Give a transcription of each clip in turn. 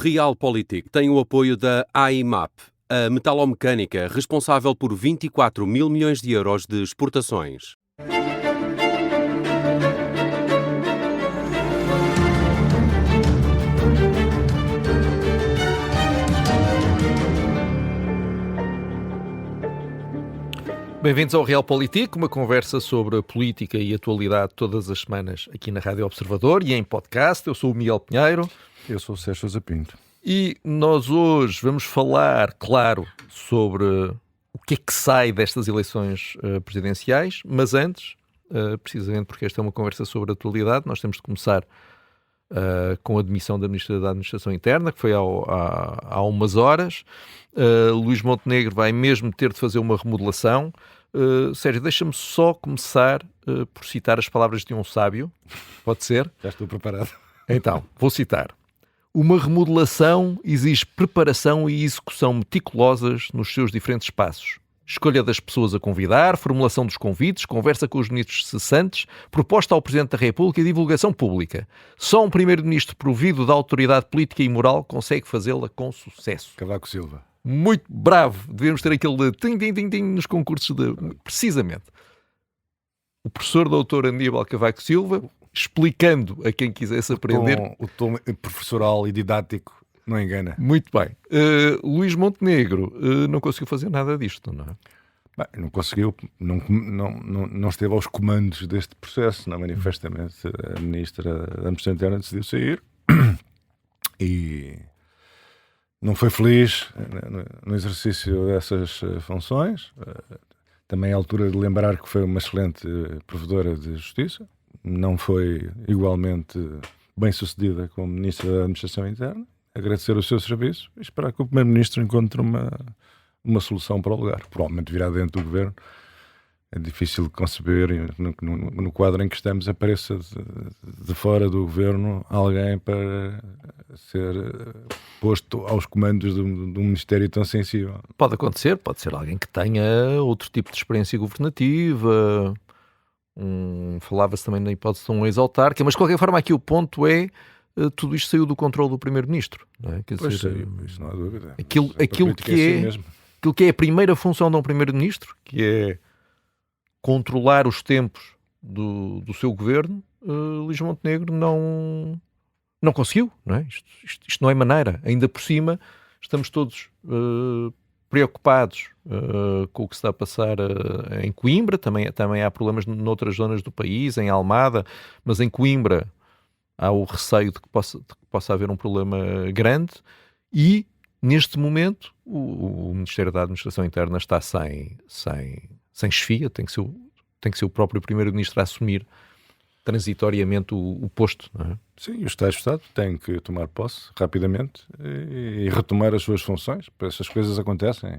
O Realpolitik tem o apoio da AIMAP, a metalomecânica responsável por 24 mil milhões de euros de exportações. Bem-vindos ao Realpolitik, uma conversa sobre a política e atualidade todas as semanas aqui na Rádio Observador e em podcast. Eu sou o Miguel Pinheiro. Eu sou o Sérgio Sousa Pinto. E nós hoje vamos falar, claro, sobre o que é que sai destas eleições presidenciais, mas antes, precisamente porque esta é uma conversa sobre a atualidade, nós temos de começar com a demissão da Ministra da Administração Interna, que foi há umas horas. Luís Montenegro vai mesmo ter de fazer uma remodelação. Sérgio, deixa-me só começar por citar as palavras de um sábio. Pode ser? Já estou preparado. Então, vou citar. Uma remodelação exige preparação e execução meticulosas nos seus diferentes passos. Escolha das pessoas a convidar, formulação dos convites, conversa com os ministros cessantes, proposta ao Presidente da República e divulgação pública. Só um Primeiro-Ministro provido da autoridade política e moral consegue fazê-la com sucesso. Cavaco Silva. Muito bravo. Devemos ter aquele tim nos concursos de... Precisamente. O professor doutor Aníbal Cavaco Silva, explicando a quem quisesse aprender... O tom professoral e didático não engana. Muito bem. Luís Montenegro não conseguiu fazer nada disto, não é? Bem, não conseguiu, não esteve aos comandos deste processo, não, manifestamente. A Ministra da Administração Interna decidiu sair e não foi feliz no exercício dessas funções. Também é a altura de lembrar que foi uma excelente provedora de justiça. Não foi igualmente bem sucedida como Ministra da Administração Interna. Agradecer o seu serviço e esperar que o Primeiro-Ministro encontre uma solução para o lugar. Provavelmente virá dentro do Governo. É difícil conceber, no quadro em que estamos, apareça de fora do Governo alguém para ser posto aos comandos de um Ministério tão sensível. Pode acontecer, pode ser alguém que tenha outro tipo de experiência governativa. Falava-se também na hipótese de um ex-autárquico, mas de qualquer forma aqui o ponto é tudo isto saiu do controle do Primeiro-Ministro, não é? Quer dizer, saiu, isso não há dúvida. Aquilo que é a primeira função de um Primeiro-Ministro, que é controlar os tempos do seu governo, Luís Montenegro não conseguiu, não é? Isto não é maneira. Ainda por cima, estamos todos preocupados com o que se está a passar em Coimbra. Também há problemas noutras zonas do país, em Almada, mas em Coimbra há o receio de que possa haver um problema grande e, neste momento, o Ministério da Administração Interna está sem chefia, tem que ser o próprio Primeiro-Ministro a assumir transitoriamente o posto, não é? Sim, o Estado de Estado tem que tomar posse rapidamente e retomar as suas funções. Essas coisas acontecem.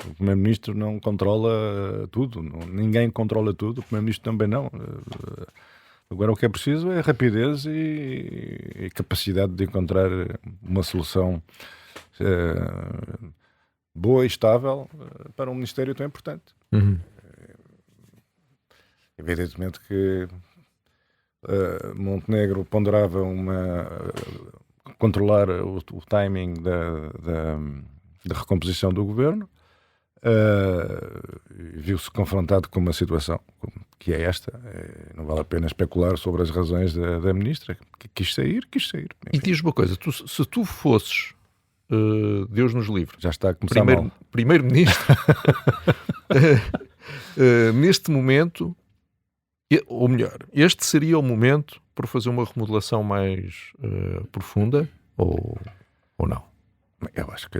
O Primeiro-Ministro não controla tudo, ninguém controla tudo, o Primeiro-Ministro também não. Agora o que é preciso é rapidez e capacidade de encontrar uma solução boa e estável para um Ministério tão importante. Uhum. Evidentemente que Montenegro ponderava controlar o timing da recomposição do governo. Viu-se confrontado com uma situação que é esta. Não vale a pena especular sobre as razões da ministra. Quis sair. E diz uma coisa, se tu fosses Deus nos livre, já está a começar mal. Primeiro-Ministro, neste momento, ou melhor, este seria o momento para fazer uma remodelação mais profunda ou não? Eu acho que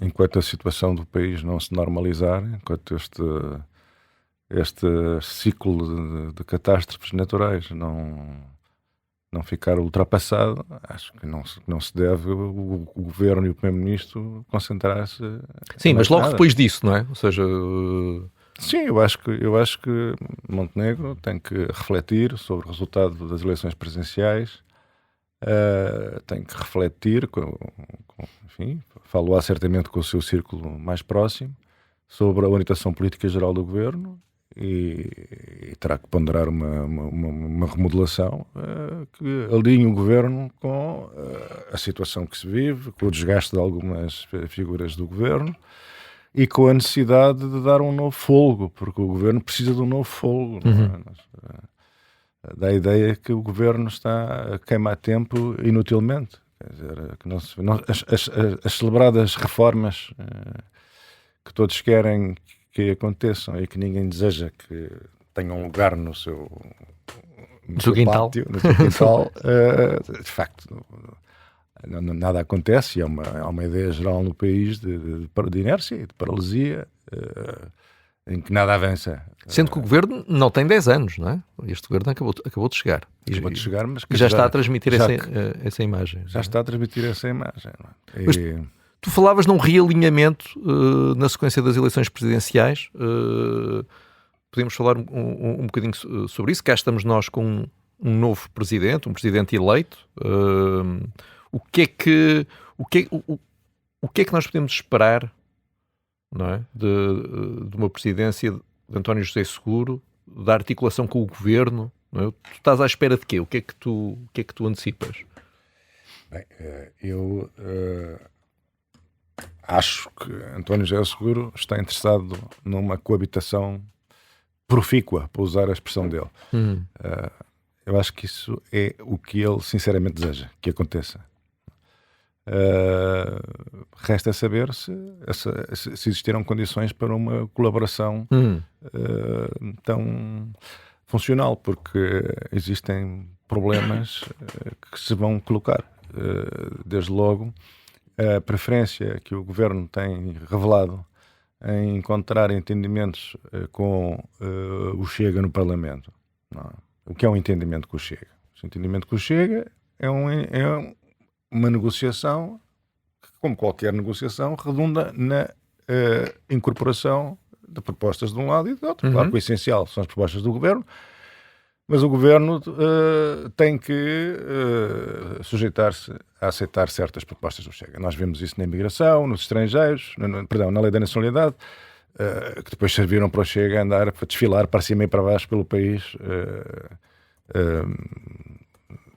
enquanto a situação do país não se normalizar, enquanto este ciclo de catástrofes naturais não ficar ultrapassado, acho que não se deve o Governo e o Primeiro-Ministro concentrar-se... Sim, mas logo depois disso, não é? Ou seja... Sim, eu acho que Montenegro tem que refletir sobre o resultado das eleições presidenciais, tem que refletir, enfim, falou certamente com o seu círculo mais próximo, sobre a orientação política geral do Governo e terá que ponderar uma remodelação que alinhe o governo com a situação que se vive, com o desgaste de algumas figuras do governo e com a necessidade de dar um novo fôlego, porque o governo precisa de um novo fôlego. Dá a ideia que o governo está a queimar tempo inutilmente. Quer dizer, que as celebradas reformas que todos querem que aconteçam e que ninguém deseja que tenham lugar no seu quintal, pátio, no seu quintal, de facto nada acontece, e há uma ideia geral no país de inércia e de paralisia, em que nada avança. Sendo que o governo não tem 10 anos, não é? Este governo acabou de chegar. Acabou de chegar, mas já está a transmitir essa imagem. Já está a transmitir essa imagem. Mas tu falavas num realinhamento na sequência das eleições presidenciais. Podemos falar um bocadinho sobre isso. Cá estamos nós com um novo presidente, um presidente eleito. O que é que nós podemos esperar, não é, de uma presidência de António José Seguro, da articulação com o governo? Não é? Tu estás à espera de quê? O que é que tu antecipas? Bem, eu acho que António José Seguro está interessado numa coabitação profícua, para usar a expressão dele. Eu acho que isso é o que ele sinceramente deseja que aconteça. Resta saber se existiram condições para uma colaboração tão funcional, porque existem problemas que se vão colocar. Desde logo, a preferência que o governo tem revelado em encontrar entendimentos com o Chega no Parlamento. Não. O que é um entendimento com o Chega? O entendimento com o Chega é uma negociação que, como qualquer negociação, redunda na incorporação de propostas de um lado e do outro. Claro que o essencial são as propostas do governo, mas o governo tem que sujeitar-se a aceitar certas propostas do Chega. Nós vemos isso na imigração, nos estrangeiros, na lei da nacionalidade, que depois serviram para o Chega andar para desfilar para cima e para baixo pelo país,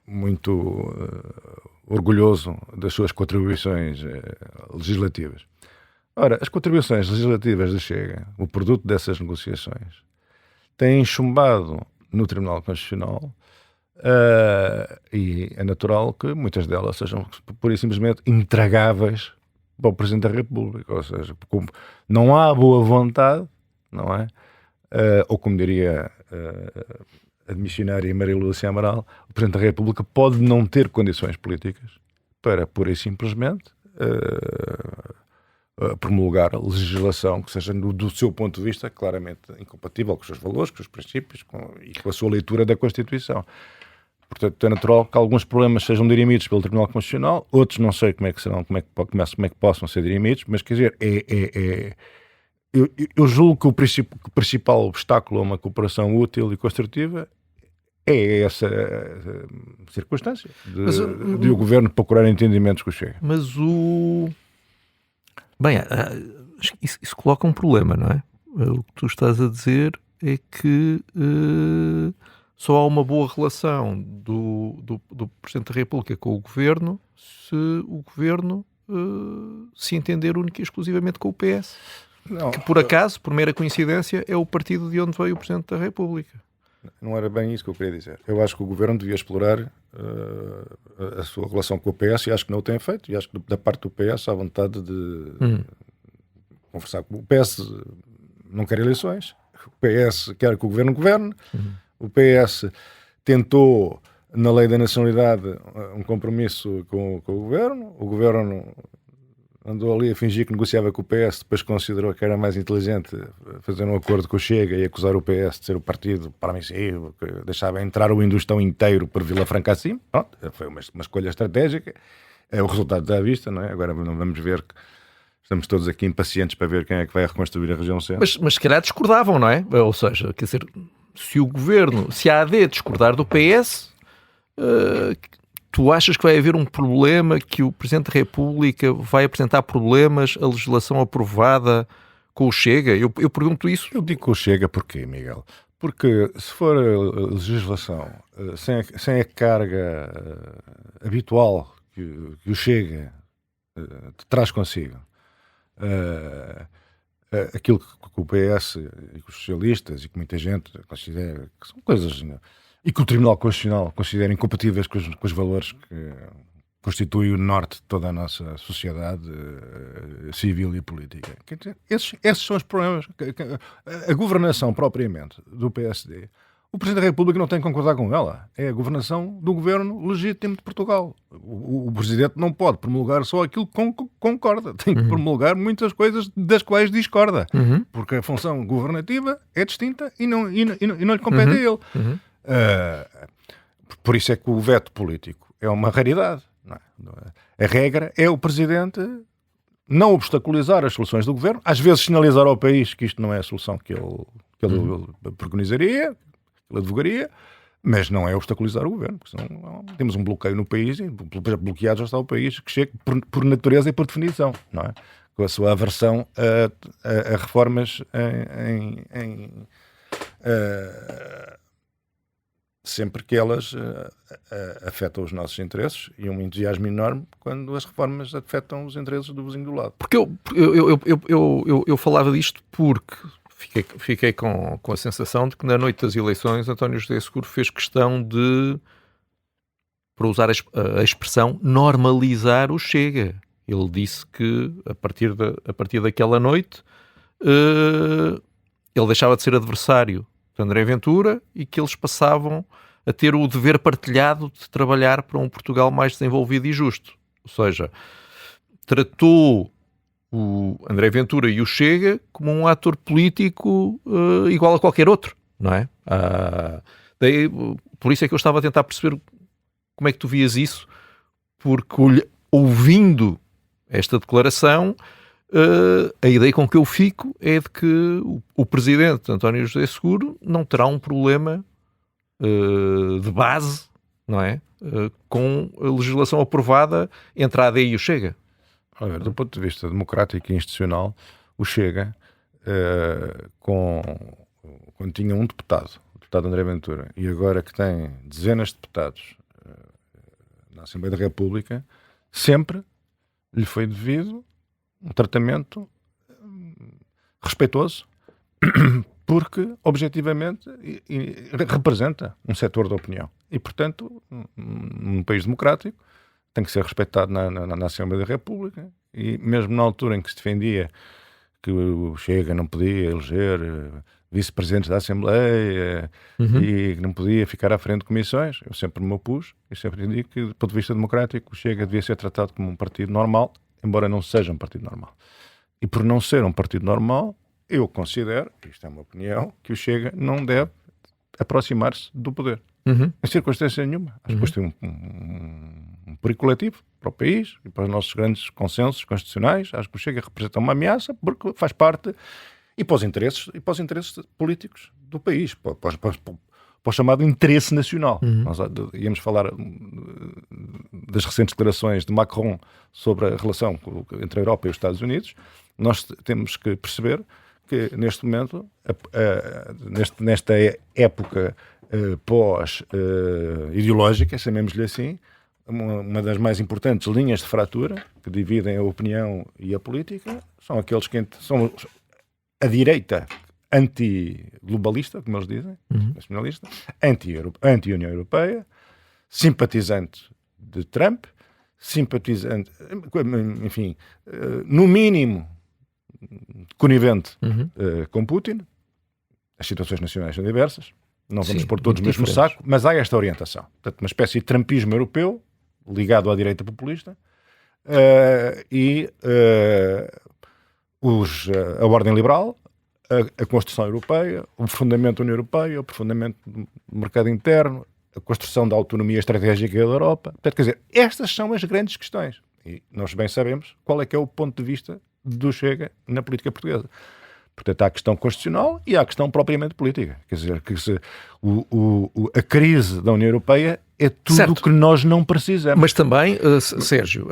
muito orgulhoso das suas contribuições legislativas. Ora, as contribuições legislativas do Chega, o produto dessas negociações, têm chumbado no Tribunal Constitucional, e é natural que muitas delas sejam pura e simplesmente intragáveis para o Presidente da República. Ou seja, não há boa vontade, não é? Ou como diria a missionária Maria Lúcia Amaral, o Presidente da República pode não ter condições políticas para pura e simplesmente promulgar a legislação que seja, do seu ponto de vista, claramente incompatível com os seus valores, com os princípios e com a sua leitura da Constituição. Portanto, é natural que alguns problemas sejam dirimidos pelo Tribunal Constitucional, outros não sei como é que serão, como é que possam ser dirimidos, mas quer dizer, eu julgo que o principal obstáculo a uma cooperação útil e construtiva é essa circunstância de o governo procurar entendimentos com o Chega. Mas Bem, isso coloca um problema, não é? O que tu estás a dizer é que só há uma boa relação do Presidente da República com o Governo se o Governo se entender única e exclusivamente com o PS. Não, que por acaso, por mera coincidência, é o partido de onde veio o Presidente da República. Não era bem isso que eu queria dizer. Eu acho que o Governo devia explorar a sua relação com o PS, e acho que não o tem feito, e acho que da parte do PS há vontade de conversar com o PS. Não quer eleições, o PS quer que o Governo governe, o PS tentou na lei da nacionalidade um compromisso com o Governo andou ali a fingir que negociava com o PS, depois considerou que era mais inteligente fazer um acordo com o Chega e acusar o PS de ser o partido permissivo, que deixava entrar o Industão inteiro por Vila Franca acima. Pronto, foi uma escolha estratégica. É o resultado da vista, não é? Agora vamos ver que estamos todos aqui impacientes para ver quem é que vai reconstruir a região centro. Mas se calhar discordavam, não é? Ou seja, quer dizer, se a AD discordar do PS, tu achas que vai haver um problema, que o Presidente da República vai apresentar problemas, a legislação aprovada com o Chega? Eu pergunto isso. Eu digo com o Chega porquê, Miguel? Porque se for a legislação sem a carga habitual que o Chega traz consigo, aquilo que o PS e que os socialistas e que muita gente considera que são coisas, e que o Tribunal Constitucional considera incompatíveis com os valores que constituem o norte de toda a nossa sociedade civil e política. Quer dizer, esses são os problemas. A governação propriamente do PSD, o Presidente da República não tem que concordar com ela. É a governação do governo legítimo de Portugal. O Presidente não pode promulgar só aquilo que concorda. Tem que promulgar muitas coisas das quais discorda. Porque a função governativa é distinta e não lhe compete a ele. Por isso é que o veto político é uma raridade. Não é? A regra é o Presidente não obstaculizar as soluções do governo, às vezes sinalizar ao país que isto não é a solução que ele preconizaria, que ele advogaria, mas não é obstaculizar o governo, porque senão temos um bloqueio no país e bloqueado já está o país, que chega por natureza e por definição, não é? Com a sua aversão a reformas sempre que elas afetam os nossos interesses, e um entusiasmo enorme quando as reformas afetam os interesses do vizinho do lado. Porque eu falava disto porque fiquei com a sensação de que na noite das eleições António José Seguro fez questão de, para usar a expressão, normalizar o Chega. Ele disse que a partir daquela noite ele deixava de ser adversário de André Ventura e que eles passavam a ter o dever partilhado de trabalhar para um Portugal mais desenvolvido e justo. Ou seja, tratou o André Ventura e o Chega como um ator político igual a qualquer outro, não é? Por isso é que eu estava a tentar perceber como é que tu vias isso, porque ouvindo esta declaração, a ideia com que eu fico é de que o Presidente António José Seguro não terá um problema de base, não é? Com a legislação aprovada entre a AD e o Chega. Olha, do ponto de vista democrático e institucional, o Chega, quando tinha um deputado, o deputado André Ventura, e agora que tem dezenas de deputados na Assembleia da República, sempre lhe foi devido um tratamento respeitoso, porque, objetivamente, representa um setor da opinião. E, portanto, num país democrático, tem que ser respeitado na Assembleia da República, e mesmo na altura em que se defendia que o Chega não podia eleger vice-presidentes da Assembleia e que não podia ficar à frente de comissões, eu sempre me opus e sempre digo que, do ponto de vista democrático, o Chega devia ser tratado como um partido normal, embora não seja um partido normal. E por não ser um partido normal, eu considero, isto é uma opinião, que o Chega não deve aproximar-se do poder. Em circunstância nenhuma. Acho que isto é um perigo coletivo para o país e para os nossos grandes consensos constitucionais. Acho que o Chega representa uma ameaça porque faz parte e para os interesses políticos do país, para o chamado interesse nacional. Nós íamos falar das recentes declarações de Macron sobre a relação entre a Europa e os Estados Unidos. Nós temos que perceber que neste momento, nesta época pós-ideológica, chamemos-lhe assim, uma das mais importantes linhas de fratura que dividem a opinião e a política são aqueles que são a direita anti-globalista, como eles dizem, nacionalista, anti-União Europeia, simpatizante de Trump, simpatizante, enfim, no mínimo conivente com Putin. As situações nacionais são diversas, não vamos pôr todos no mesmo saco, mas há esta orientação. Portanto, uma espécie de trumpismo europeu ligado à direita populista a ordem liberal, a Constituição Europeia, o aprofundamento da União Europeia, o aprofundamento do mercado interno, a construção da autonomia estratégica da Europa. Portanto, quer dizer, estas são as grandes questões. E nós bem sabemos qual é que é o ponto de vista do Chega na política portuguesa. Portanto, há a questão constitucional e há a questão propriamente política. Quer dizer, que a crise da União Europeia é tudo o que nós não precisamos. Mas também, Sérgio,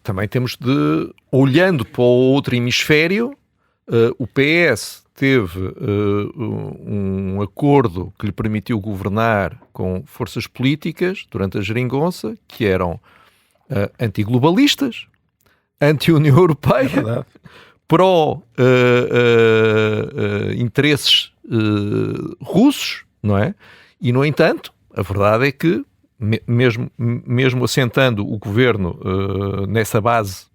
também temos de, olhando para o outro hemisfério, O PS teve um acordo que lhe permitiu governar com forças políticas durante a geringonça que eram antiglobalistas, anti-União Europeia, pró-interesses russos, não é? E, no entanto, a verdade é que, mesmo assentando o governo nessa base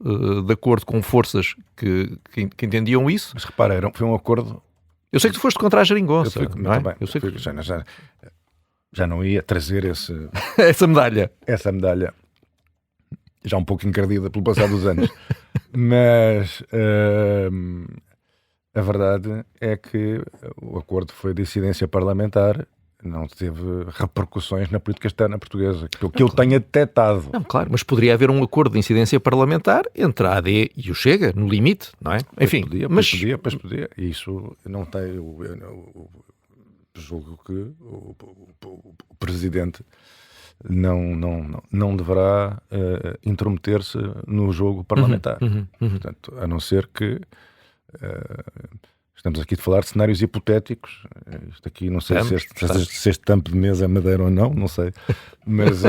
de acordo com forças que entendiam isso... Mas repara, foi um acordo... Eu sei que tu foste contra a geringonça, não é? Eu sei que... já não ia trazer essa medalha. Essa medalha, já um pouco encardida pelo passar dos anos. Mas a verdade é que o acordo foi de incidência parlamentar, não teve repercussões na política externa portuguesa, que eu tenha detectado. Não, claro, mas poderia haver um acordo de incidência parlamentar entre a AD e o Chega, no limite, não é? Enfim, podia. E isso não tem... Eu julgo que o Presidente não deverá intrometer-se no jogo parlamentar. Portanto, a não ser que... estamos aqui a falar de cenários hipotéticos. Isto aqui, não sei se este tampo de mesa é madeira ou não sei. Mas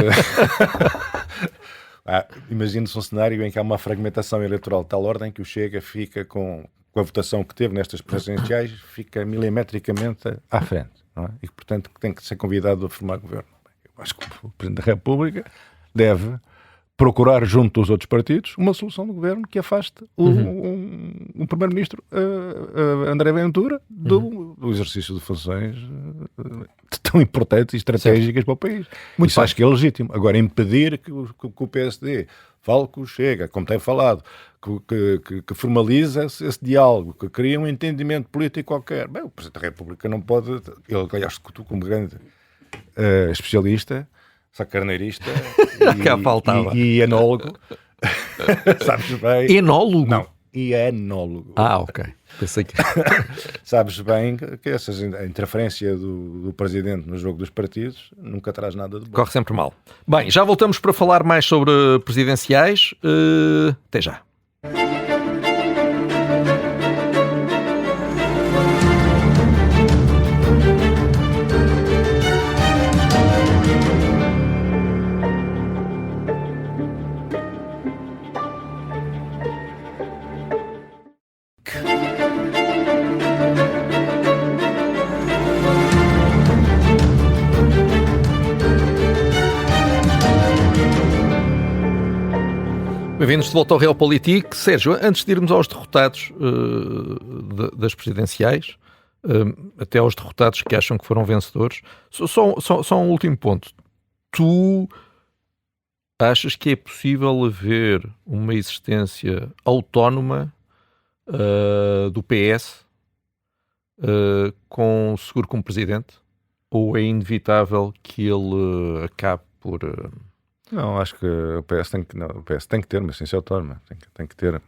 imagine-se um cenário em que há uma fragmentação eleitoral de tal ordem que o Chega fica com a votação que teve nestas presidenciais, fica milimetricamente à frente, não é? E, portanto, tem que ser convidado a formar governo. Eu acho que o Presidente da República deve procurar, junto dos outros partidos, uma solução de governo que afaste um Primeiro-Ministro, André Ventura, do exercício de funções tão importantes e estratégicas para o país. Isso acho que é legítimo. Agora, impedir que o PSD fale com o Chega, como tem falado, que formaliza esse diálogo, que cria um entendimento político qualquer. Bem, o Presidente da República não pode... Eu, aliás, tu como grande especialista... sacarneirista e enólogo. Sabes bem... Enólogo? Não, enólogo. Ok. Pensei que... Sabes bem que a interferência do Presidente no jogo dos partidos nunca traz nada de bom. Corre sempre mal. Bem, já voltamos para falar mais sobre presidenciais. Até já. Bem-vindos de volta ao Realpolitik. Sérgio, antes de irmos aos derrotados das presidenciais, até aos derrotados que acham que foram vencedores, só um último ponto. Tu achas que é possível haver uma existência autónoma do PS com Seguro como presidente? Ou é inevitável que ele acabe por... Não, acho que o PS tem que ter uma essência autónoma. Tem que ter.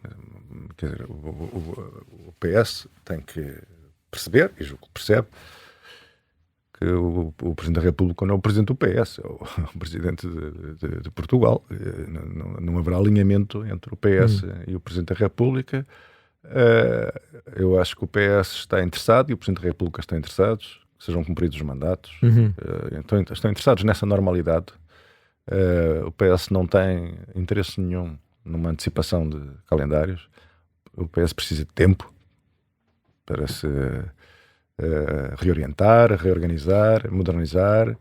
Quer dizer, o PS tem que perceber, e julgo que percebe, que o Presidente da República não é o Presidente do PS, é o Presidente de Portugal. Não haverá alinhamento entre o PS e o Presidente da República. Eu acho que o PS está interessado e o Presidente da República está interessado que sejam cumpridos os mandatos. Então estão interessados nessa normalidade. O PS não tem interesse nenhum numa antecipação de calendários. O PS precisa de tempo para se reorientar, reorganizar, modernizar.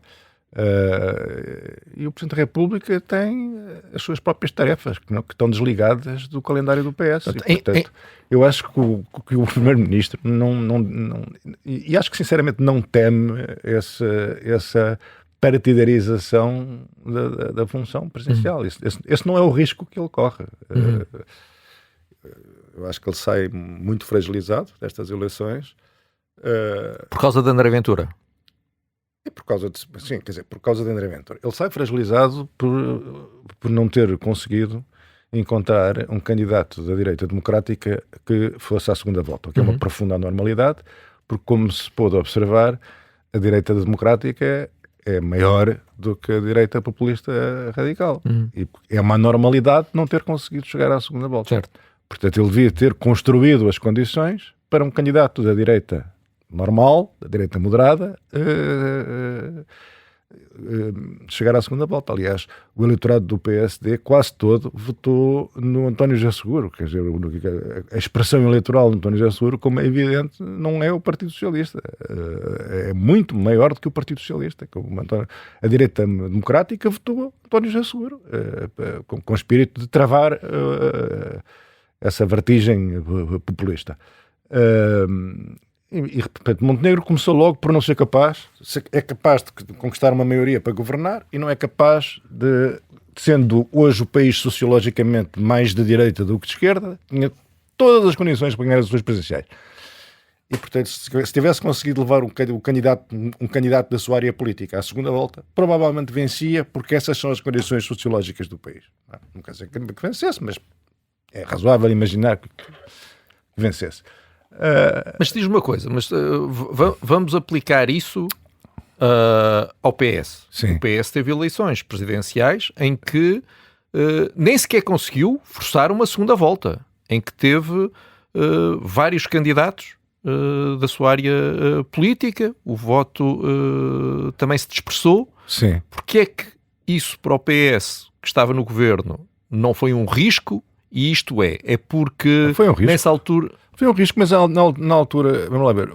E o Presidente da República tem as suas próprias tarefas que estão desligadas do calendário do PS. E, portanto, eu acho que o Primeiro-Ministro e acho que sinceramente não teme essa partidarização da função presidencial. Esse não é o risco que ele corre. Eu acho que ele sai muito fragilizado destas eleições. Por causa de André Ventura? E por causa de André Ventura. Ele sai fragilizado por não ter conseguido encontrar um candidato da direita democrática que fosse à segunda volta, o que é uma profunda anormalidade, porque, como se pôde observar, a direita democrática é maior do que a direita populista radical. E é uma anormalidade não ter conseguido chegar à segunda volta. Certo. Portanto, ele devia ter construído as condições para um candidato da direita normal, da direita moderada, chegar à segunda volta. Aliás, o eleitorado do PSD quase todo votou no António José Seguro. Quer dizer, a expressão eleitoral do António José Seguro, como é evidente, não é o Partido Socialista. É muito maior do que o Partido Socialista. A direita democrática votou António José Seguro, com o espírito de travar essa vertigem populista. E repente, Montenegro começou logo por não ser capaz, é capaz de conquistar uma maioria para governar e não é capaz de, sendo hoje o país sociologicamente mais de direita do que de esquerda, tinha todas as condições para ganhar as eleições presidenciais. E, portanto, se tivesse conseguido levar um candidato da sua área política à segunda volta, provavelmente vencia, porque essas são as condições sociológicas do país. Não quer dizer que vencesse, mas é razoável imaginar que vencesse. Mas diz uma coisa, vamos aplicar isso ao PS. Sim. O PS teve eleições presidenciais em que nem sequer conseguiu forçar uma segunda volta, em que teve vários candidatos da sua área política, o voto também se dispersou. Sim. Porque é que isso para o PS, que estava no governo, não foi um risco? E isto é porque foi um risco. Nessa altura... Foi um risco, mas na altura, vamos lá ver,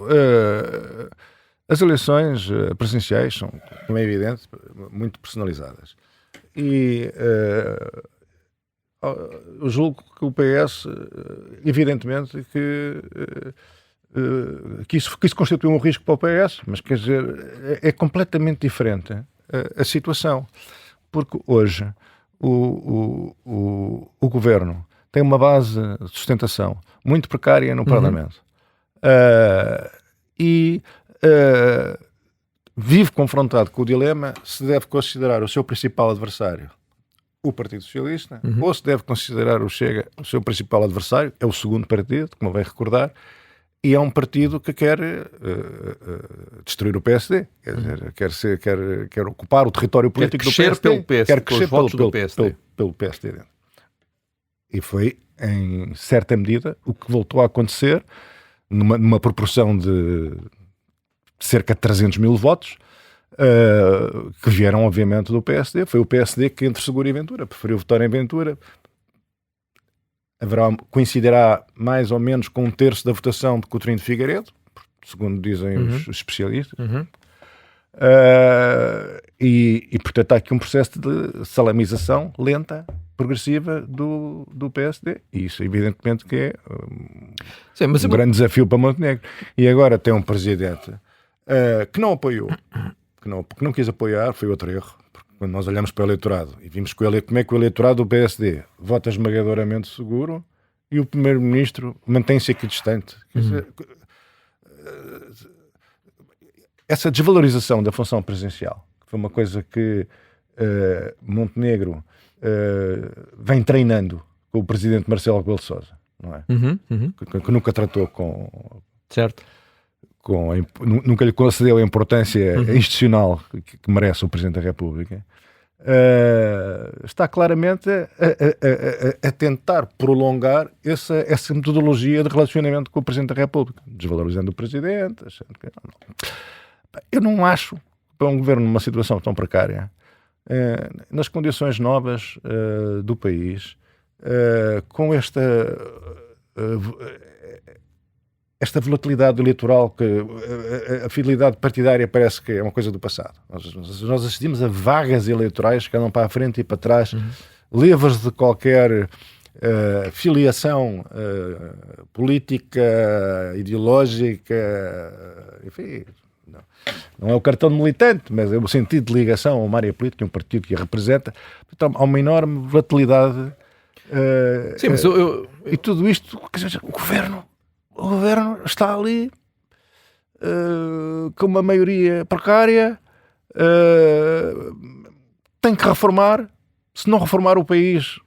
as eleições presidenciais são, como é evidente, muito personalizadas. E eu julgo que o PS, evidentemente, que isso constitui um risco para o PS, mas quer dizer, é completamente diferente a situação. Porque hoje o governo tem uma base de sustentação muito precária no Parlamento. E vive confrontado com o dilema se deve considerar o seu principal adversário o Partido Socialista ou se deve considerar o Chega o seu principal adversário. É o segundo partido, como vai recordar, e é um partido que quer destruir o PSD, quer ocupar o território político do PSD, quer crescer pelo PSD dentro. E foi, em certa medida, o que voltou a acontecer numa proporção de cerca de 300 mil votos que vieram, obviamente, do PSD. Foi o PSD que, entre Seguro e Ventura, preferiu votar em Ventura. Coincidirá mais ou menos com 1/3 da votação de Coutinho de Figueiredo, segundo dizem os especialistas. E, portanto, há aqui um processo de salamização lenta, progressiva do PSD. E isso, evidentemente, que é um grande desafio para Montenegro. E agora tem um presidente que não apoiou, que não quis apoiar, foi outro erro. Porque quando nós olhamos para o eleitorado e vimos como é que o eleitorado do PSD vota esmagadoramente Seguro e o primeiro-ministro mantém-se aqui distante. Quer dizer, essa desvalorização da função presidencial, que foi uma coisa que Montenegro vem treinando com o presidente Marcelo Rebelo de Sousa, não é? Que nunca tratou nunca lhe concedeu a importância institucional que merece o Presidente da República. Está claramente a tentar prolongar essa metodologia de relacionamento com o Presidente da República, desvalorizando o Presidente. Eu não acho, para um governo numa situação tão precária, nas condições novas do país, com esta volatilidade eleitoral, que a fidelidade partidária parece que é uma coisa do passado. Nós assistimos a vagas eleitorais que andam para a frente e para trás, livres de qualquer filiação política, ideológica, enfim. Não é o cartão de militante, mas é o sentido de ligação a uma área política, um partido que a representa. Então, há uma enorme volatilidade. Sim, mas e tudo isto, quer dizer, o governo está ali com uma maioria precária, tem que reformar. Se não reformar o país,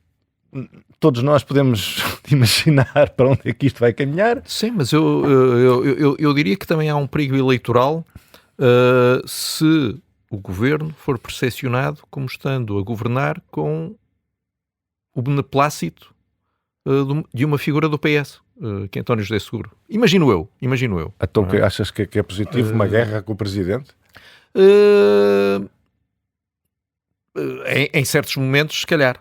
todos nós podemos imaginar para onde é que isto vai caminhar. Sim, mas eu diria que também há um perigo eleitoral se o governo for percepcionado como estando a governar com o beneplácito de uma figura do PS, que é António José Seguro. Imagino eu. Então, achas que é positivo uma guerra com o Presidente? Em certos momentos, se calhar.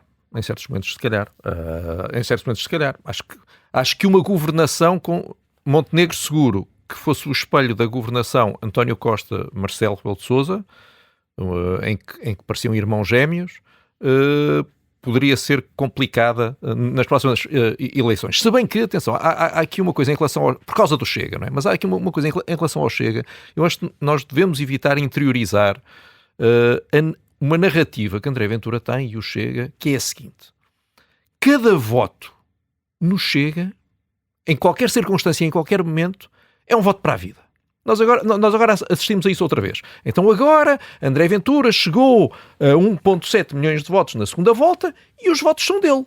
Acho que uma governação com Montenegro Seguro, que fosse o espelho da governação António Costa, Marcelo Rebelo de Sousa, em que pareciam irmãos gêmeos, poderia ser complicada nas próximas eleições. Se bem que, atenção, há aqui uma coisa em relação por causa do Chega, não é? Mas há aqui uma coisa em relação ao Chega. Eu acho que nós devemos evitar interiorizar uma narrativa que André Ventura tem e o Chega, que é a seguinte: cada voto no Chega, em qualquer circunstância, em qualquer momento, é um voto para a vida. Nós agora assistimos a isso outra vez. Então agora André Ventura chegou a 1,7 milhões de votos na segunda volta e os votos são dele.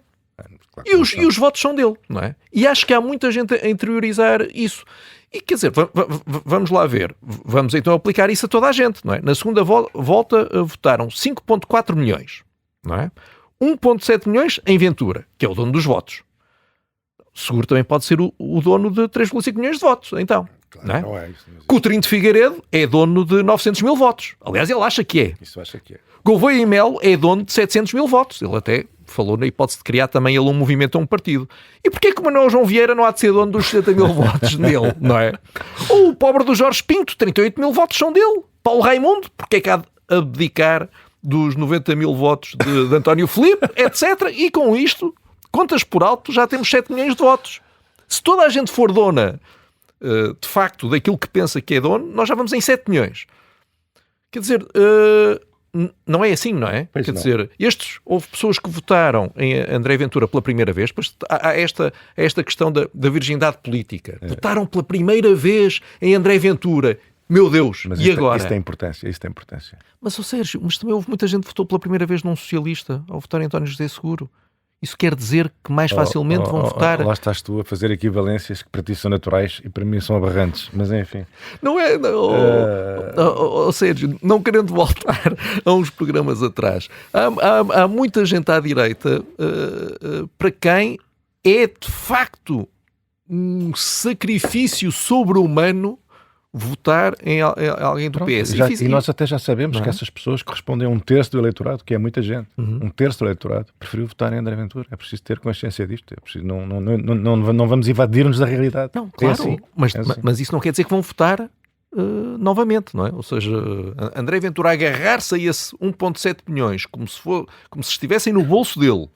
E os votos são dele, não é? E acho que há muita gente a interiorizar isso. E quer dizer, vamos lá ver. Vamos então aplicar isso a toda a gente, não é? Na segunda volta votaram 5,4 milhões, não é? 1,7 milhões em Ventura, que é o dono dos votos. Seguro também pode ser o dono de 3,5 milhões de votos, então. Claro, não é? isso, mas... Coutinho de Figueiredo é dono de 900 mil votos. Aliás, ele acha que é. Isso acha que é. Gouveia e Melo é dono de 700 mil votos. Ele até falou na hipótese de criar também ele um movimento ou um partido. E porquê que o Manuel João Vieira não há de ser dono dos 70 mil votos dele, não é? Ou o pobre do Jorge Pinto, 38 mil votos são dele. Paulo Raimundo, porque é que há de abdicar dos 90 mil votos de António Filipe, etc. E com isto, contas por alto, já temos 7 milhões de votos. Se toda a gente for dona, de facto, daquilo que pensa que é dono, nós já vamos em 7 milhões. Quer dizer, não é assim, não é? Pois Quer não. dizer, houve pessoas que votaram em André Ventura pela primeira vez, pois há esta questão da virgindade política. Votaram pela primeira vez em André Ventura. Meu Deus, Mas e agora? Isso tem importância. Mas, Sérgio, também houve muita gente que votou pela primeira vez num socialista ao votar em António José Seguro. Isso quer dizer que mais facilmente vão votar... Lá estás tu a fazer equivalências que para ti são naturais e para mim são aberrantes. Mas enfim. Não é... Sérgio, não querendo voltar a uns programas atrás, há muita gente à direita para quem é de facto um sacrifício sobre-humano votar em alguém do PS. E nós até já sabemos que essas pessoas correspondem a 1/3 do eleitorado, que é muita gente. 1/3 do eleitorado preferiu votar em André Ventura. É preciso ter consciência disto. É preciso, não vamos evadir-nos da realidade. Não, claro, é assim. Mas isso não quer dizer que vão votar novamente, não é? Ou seja, André Ventura agarrar-se a esse 1,7 milhões como se estivessem no bolso dele.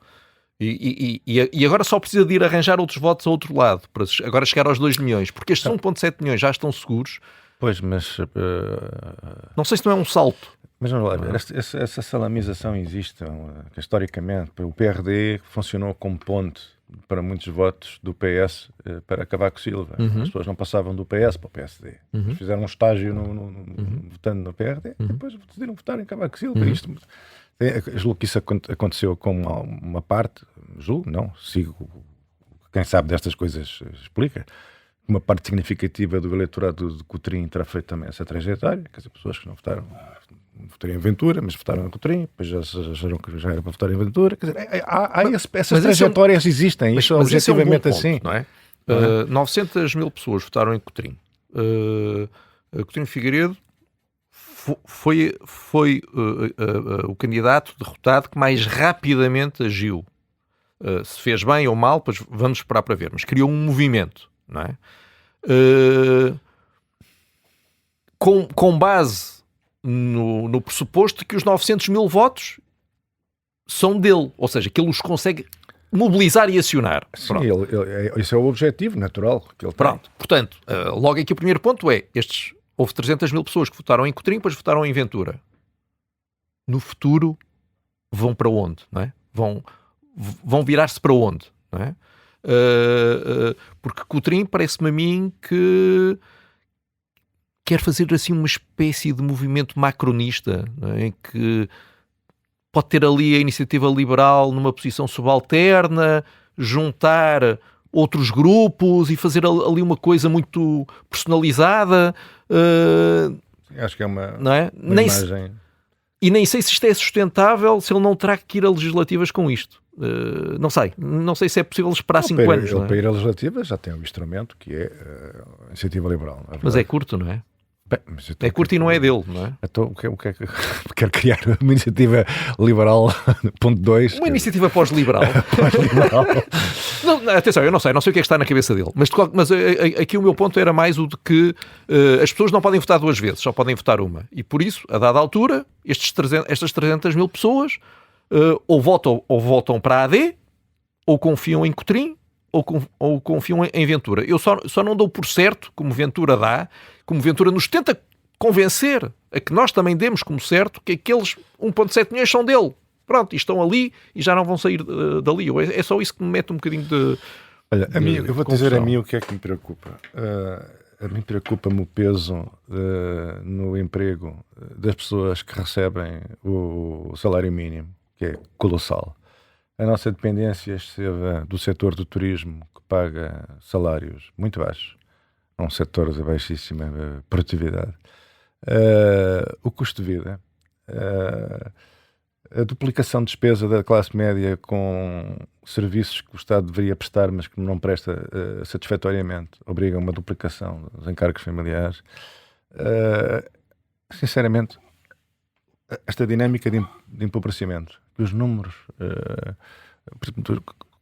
E agora só precisa de ir arranjar outros votos a outro lado para agora chegar aos 2 milhões, porque estes 1,7 milhões já estão seguros. Pois, mas... Não sei se não é um salto. Mas vamos lá ver, essa salamização existe, historicamente. O PRD funcionou como ponte para muitos votos do PS para Cavaco Silva. As pessoas não passavam do PS para o PSD. Fizeram um estágio votando no PRD e depois decidiram votar em Cavaco Silva. Julgo que isso aconteceu com uma parte, sigo, quem sabe destas coisas explica, uma parte significativa do eleitorado de Coutrinho terá feito também essa trajetória, quer dizer, pessoas que não votaram em Ventura, mas votaram em Coutrinho, depois já acharam que já era para votar em Ventura, quer dizer, essas trajetórias existem, isso é objetivamente assim. Não é? 900 mil pessoas votaram em Coutrinho. Coutinho Figueiredo foi o candidato derrotado que mais rapidamente agiu. Se fez bem ou mal, pois vamos esperar para ver. Mas criou um movimento, não é? Com base no pressuposto de que os 900 mil votos são dele. Ou seja, que ele os consegue mobilizar e acionar. Sim, esse é o objetivo natural que ele tem. Pronto. Portanto, logo aqui o primeiro ponto é houve 300 mil pessoas que votaram em Coutrinho, depois votaram em Ventura. No futuro, vão para onde? Não é? Vão virar-se para onde? Não é? Porque Coutrinho parece-me a mim que quer fazer assim uma espécie de movimento macronista, não é? Em que pode ter ali a iniciativa liberal numa posição subalterna, juntar outros grupos e fazer ali uma coisa muito personalizada. Acho que é uma não é? imagem... E nem sei se isto é sustentável, se ele não terá que ir a legislativas com isto. Não sei se é possível esperar 5 anos. Ele para ir a legislativa já tem um instrumento que é a iniciativa liberal. Mas é curto, não é? Bem, é curto e não é dele, não é? Então, o que é que quer criar uma iniciativa liberal, ponto 2? Uma iniciativa pós-liberal. Não, atenção, eu não sei o que é que está na cabeça dele, mas aqui o meu ponto era mais o de que as pessoas não podem votar 2 vezes, só podem votar uma. E por isso, a dada altura, estas 300 mil pessoas ou votam para a AD, ou confiam em Coutrinho, ou confiam em Ventura. Eu só não dou por certo, como Ventura dá, como Ventura nos tenta convencer a que nós também demos como certo que aqueles 1,7 milhões são dele. Pronto, e estão ali e já não vão sair dali. É só isso que me mete um bocadinho de... Olha, eu vou dizer a mim o que é que me preocupa. A mim preocupa-me o peso no emprego das pessoas que recebem o salário mínimo, que é colossal. A nossa dependência excessiva do setor do turismo, que paga salários muito baixos, um setor de baixíssima produtividade. O custo de vida, a duplicação de despesa da classe média com serviços que o Estado deveria prestar, mas que não presta satisfatoriamente, obriga a uma duplicação dos encargos familiares. Sinceramente, esta dinâmica de empobrecimento, que os números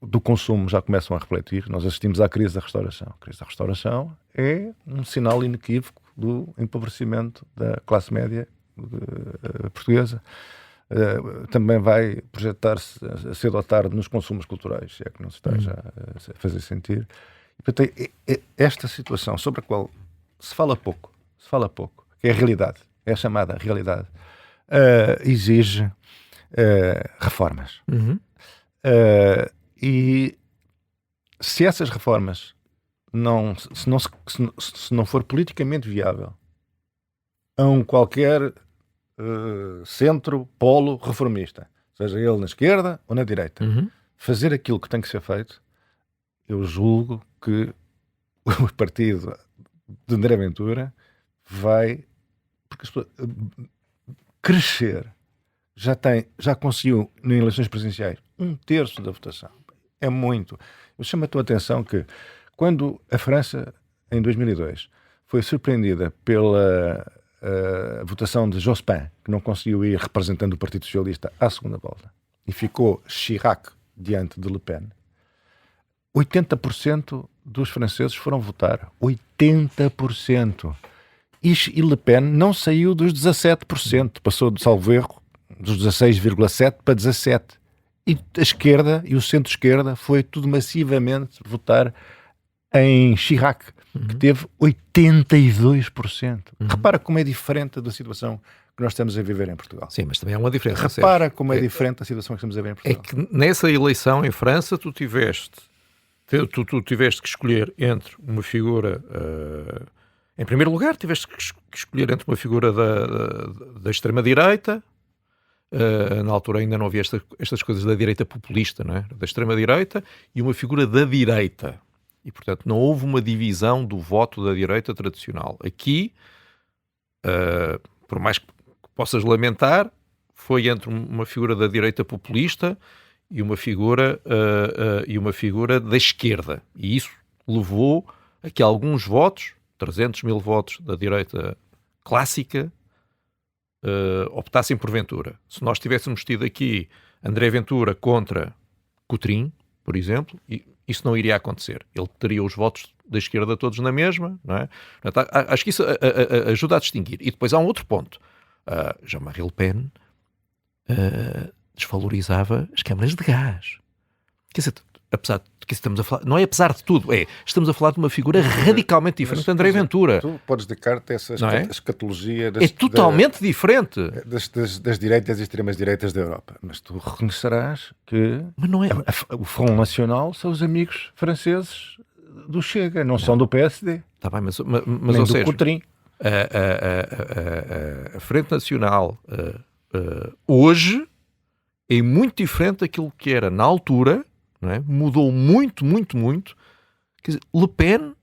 do consumo já começam a refletir. Nós assistimos à crise da restauração. A crise da restauração é um sinal inequívoco do empobrecimento da classe média portuguesa. Também vai projetar-se cedo ou tarde nos consumos culturais, se é que não se está já a fazer sentir. E, portanto, esta situação sobre a qual se fala pouco, que é a realidade, é a chamada realidade, exige reformas. E se essas reformas se não for politicamente viável a um qualquer centro, polo reformista, seja ele na esquerda ou na direita, fazer aquilo que tem que ser feito, eu julgo que o partido de André Ventura vai crescer. Já conseguiu, em eleições presidenciais, 1/3 da votação. É muito. Eu chamo a tua atenção que, quando a França, em 2002, foi surpreendida pela votação de Jospin, que não conseguiu ir representando o Partido Socialista à segunda volta, e ficou Chirac diante de Le Pen, 80% dos franceses foram votar. 80%. E Le Pen não saiu dos 17%, passou de salvo erro dos 16,7% para 17%. E a esquerda e o centro-esquerda foi tudo massivamente votar em Chirac, que teve 82%. Repara como é diferente da situação que nós estamos a viver em Portugal. Sim, mas também há uma diferença. Repara como é diferente da situação que estamos a viver em Portugal. É que nessa eleição em França tu tiveste que escolher entre uma figura... em primeiro lugar, tiveste que escolher entre uma figura da extrema-direita. Na altura ainda não havia estas coisas da direita populista, não é? Da extrema-direita, e uma figura da direita. E, portanto, não houve uma divisão do voto da direita tradicional. Aqui, por mais que possas lamentar, foi entre uma figura da direita populista e uma figura da esquerda. E isso levou a que alguns votos, 300 mil votos da direita clássica, optassem por Ventura. Se nós tivéssemos tido aqui André Ventura contra Coutrinho, por exemplo, isso não iria acontecer. Ele teria os votos da esquerda todos na mesma, não é? Acho que isso ajuda a distinguir. E depois há um outro ponto. Jean-Marie Le Pen desvalorizava as câmaras de gás. Quer dizer, apesar de que estamos a falar, não é apesar de tudo, estamos a falar de uma figura radicalmente diferente de André Ventura. Tu podes dedicar-te a essa escatologia totalmente diferente das direitas e extremas direitas da Europa, mas tu reconhecerás que o Front Nacional são os amigos franceses do Chega, não são do PSD. Está bem, mas nem ou do seja, Coutrinho. A Frente Nacional hoje é muito diferente daquilo que era na altura. Não é? Mudou muito, muito, muito. Quer dizer, Le Pen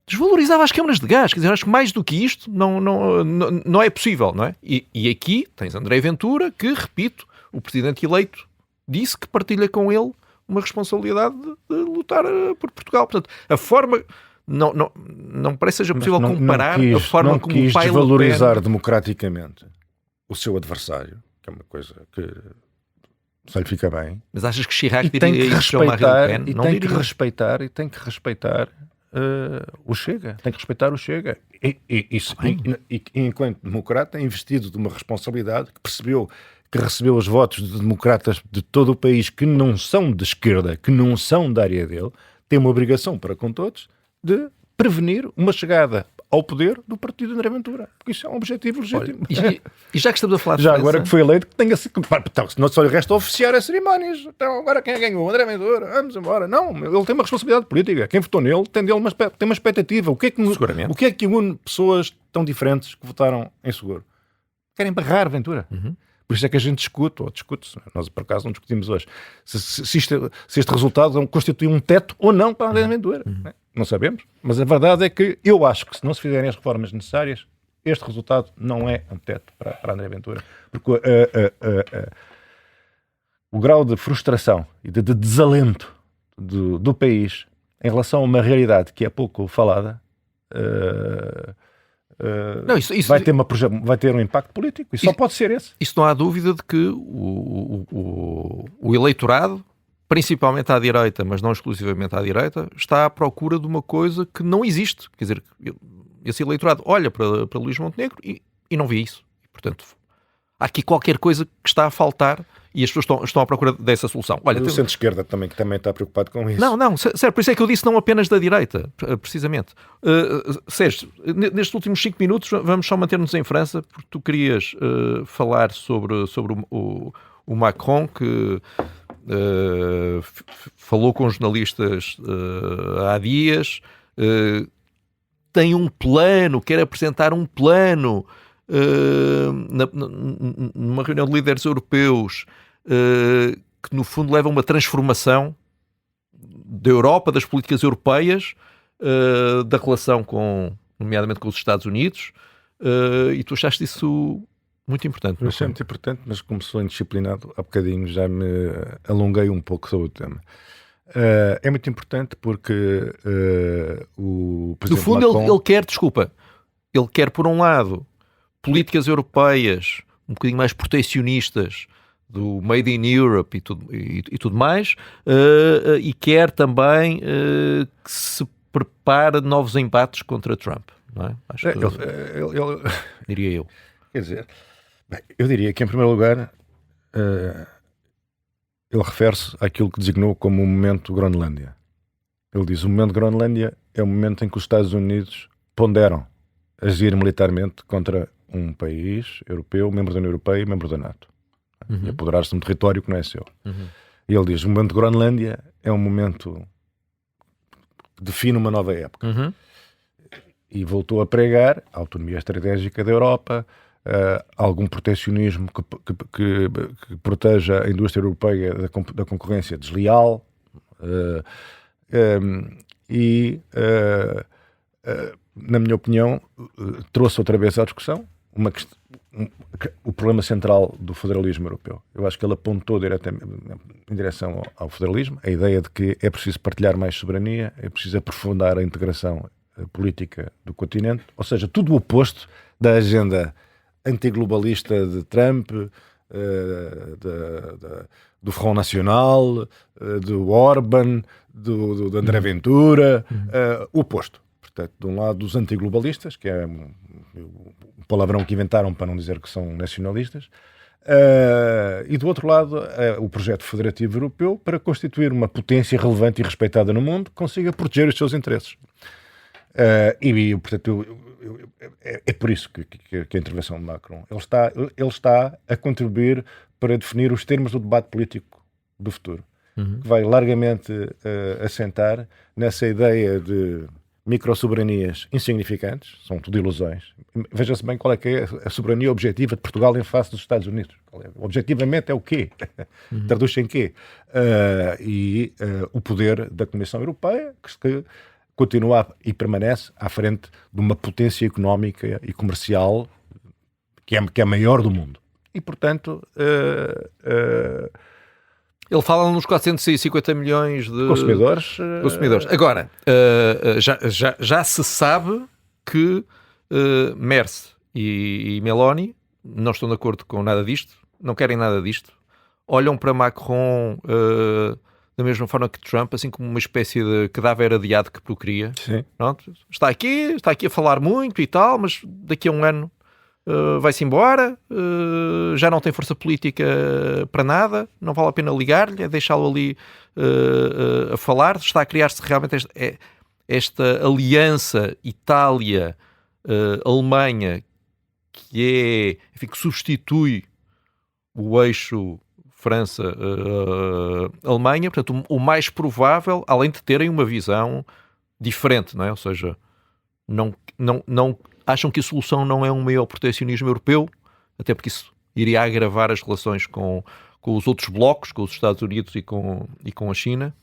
desvalorizava as câmaras de gás. Quer dizer, acho que mais do que isto não é possível, não é? E aqui tens André Ventura, que, repito, o presidente eleito disse que partilha com ele uma responsabilidade de lutar por Portugal. Portanto, a forma... Não me parece que seja possível comparar a forma como o pai desvalorizar democraticamente o seu adversário, que é uma coisa que só lhe fica bem. Mas achas que Chirac diria isso a Marine Le Pen? Não diria. E tem que respeitar o Chega. Tem que respeitar o Chega. E enquanto democrata, é investido de uma responsabilidade que percebeu que recebeu os votos de democratas de todo o país que não são de esquerda, que não são da área dele, tem uma obrigação para com todos de prevenir uma chegada ao poder do partido de André Ventura. Porque isso é um objetivo legítimo. Olha, e já que estamos a falar de já França... agora que foi eleito, que tenha se... Senão só lhe resta oficiar as cerimónias. Então agora quem ganhou? André Ventura. Vamos embora. Não, ele tem uma responsabilidade política. Quem votou nele tem uma expectativa. O que é que une pessoas tão diferentes que votaram em Seguro? Querem barrar Ventura. Por isso é que a gente discute-se. Nós, por acaso, não discutimos hoje. Se este resultado constitui um teto ou não para André Ventura. Não sabemos. Mas a verdade é que eu acho que se não se fizerem as reformas necessárias, este resultado não é um teto para André Ventura. Porque o grau de frustração e de desalento do país em relação a uma realidade que é pouco falada... vai ter um impacto político e só pode ser esse. Isso não há dúvida de que o eleitorado, principalmente à direita, mas não exclusivamente à direita, está à procura de uma coisa que não existe. Quer dizer, esse eleitorado olha para Luís Montenegro e não vê isso. Portanto, há aqui qualquer coisa que está a faltar e as pessoas estão à procura dessa solução. Olha, o centro-esquerda que também está preocupado com isso. Não, sério, por isso é que eu disse não apenas da direita, precisamente. Sérgio, nestes últimos 5 minutos vamos só manter-nos em França, porque tu querias falar sobre o Macron, que falou com jornalistas há dias, tem um plano, quer apresentar um plano numa reunião de líderes europeus que no fundo leva a uma transformação da Europa, das políticas europeias, da relação nomeadamente com os Estados Unidos, e tu achaste isso muito importante. Eu achei muito importante, mas como sou indisciplinado, há bocadinho já me alonguei um pouco sobre o tema. É muito importante porque o Presidente no fundo Macron... ele quer por um lado políticas europeias um bocadinho mais proteccionistas do Made in Europe e tudo mais, e quer também que se prepare novos embates contra Trump, não é? Acho que diria eu. Quer dizer, eu diria que em primeiro lugar ele refere-se àquilo que designou como o momento Groenlândia. Ele diz: o momento Groenlândia é o momento em que os Estados Unidos ponderam agir militarmente contra um país europeu, membro da União Europeia e membro da NATO. E apoderar-se de um território que não é seu. E ele diz: o momento de Groenlândia é um momento que define uma nova época. E voltou a pregar a autonomia estratégica da Europa, algum protecionismo que proteja a indústria europeia da concorrência desleal, na minha opinião, trouxe outra vez à discussão o problema central do federalismo europeu. Eu acho que ele apontou diretamente em direção ao federalismo, a ideia de que é preciso partilhar mais soberania, é preciso aprofundar a integração política do continente, ou seja, tudo o oposto da agenda antiglobalista de Trump, do Front Nacional, do Orban, do André Ventura, o oposto. Portanto, de um lado, dos antiglobalistas, que é um palavrão que inventaram para não dizer que são nacionalistas, e do outro lado, o projeto federativo europeu para constituir uma potência relevante e respeitada no mundo que consiga proteger os seus interesses. Portanto, é por isso que a intervenção de Macron ele está a contribuir para definir os termos do debate político do futuro, que vai largamente assentar nessa ideia de micro-soberanias insignificantes, são tudo ilusões. Veja-se bem qual é que é a soberania objetiva de Portugal em face dos Estados Unidos. Objetivamente é o quê? Traduz em quê? O poder da Comissão Europeia, que continua e permanece à frente de uma potência económica e comercial que é a maior do mundo. E, portanto, Ele fala nos 450 milhões de consumidores. Agora, já se sabe que Merz e Meloni não estão de acordo com nada disto, não querem nada disto, olham para Macron da mesma forma que Trump, assim como uma espécie de cadáver adiado que procria. Sim. Pronto, está aqui a falar muito e tal, mas daqui a um ano vai-se embora, já não tem força política para nada, não vale a pena ligar-lhe, é deixá-lo ali a falar. Está a criar-se realmente esta aliança Itália-Alemanha que enfim, que substitui o eixo França-Alemanha. Portanto, o mais provável, além de terem uma visão diferente, não é? Ou seja, não acham que a solução não é um maior protecionismo europeu, até porque isso iria agravar as relações com os outros blocos, com os Estados Unidos e com a China.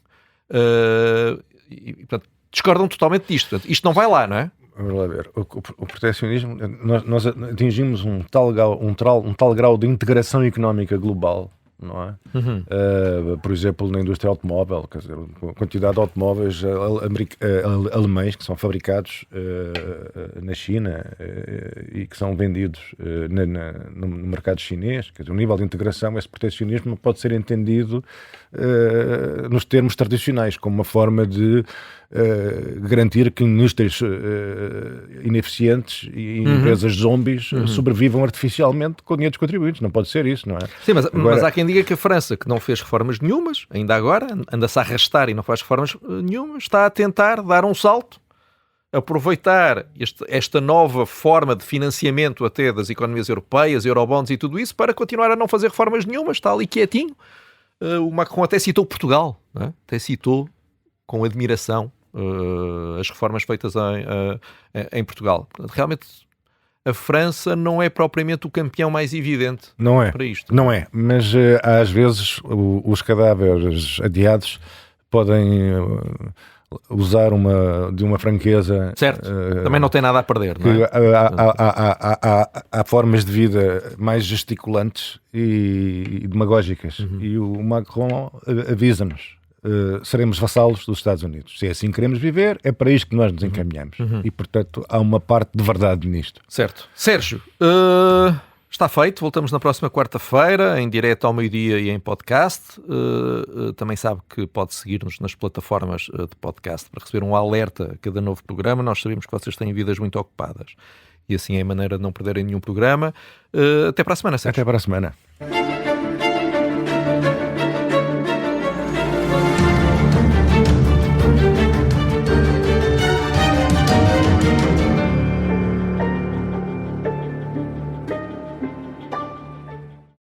Portanto, discordam totalmente disto. Portanto, isto não vai lá, não é? Vamos lá ver. O protecionismo, nós atingimos um tal grau de integração económica global, não é? Por exemplo, na indústria automóvel, quer dizer, a quantidade de automóveis alemães que são fabricados na China e que são vendidos no mercado chinês, quer dizer, o nível de integração, esse protecionismo não pode ser entendido nos termos tradicionais, como uma forma de garantir que indústrias ineficientes e empresas zombies sobrevivam artificialmente com dinheiro dos contribuintes. Não pode ser isso, não é? Sim, mas há quem diga que a França, que não fez reformas nenhumas, ainda agora, anda-se a arrastar e não faz reformas nenhumas, está a tentar dar um salto, aproveitar esta nova forma de financiamento até das economias europeias, eurobonds e tudo isso, para continuar a não fazer reformas nenhumas, está ali quietinho. O Macron até citou Portugal, não é? Até citou com admiração as reformas feitas em Portugal. Realmente a França não é propriamente o campeão mais evidente para isto. Não é, mas às vezes os cadáveres adiados podem usar de uma franqueza. Certo, também não tem nada a perder, não é? Há formas de vida mais gesticulantes e demagógicas. E o Macron avisa-nos. Seremos vassalos dos Estados Unidos. Se é assim que queremos viver, é para isto que nós nos encaminhamos. E, portanto, há uma parte de verdade nisto. Certo. Sérgio, está feito. Voltamos na próxima quarta-feira, em direto ao meio-dia e em podcast. Também sabe que pode seguir-nos nas plataformas de podcast para receber um alerta a cada novo programa. Nós sabemos que vocês têm vidas muito ocupadas. E assim é a maneira de não perderem nenhum programa. Até para a semana, Sérgio. Até para a semana.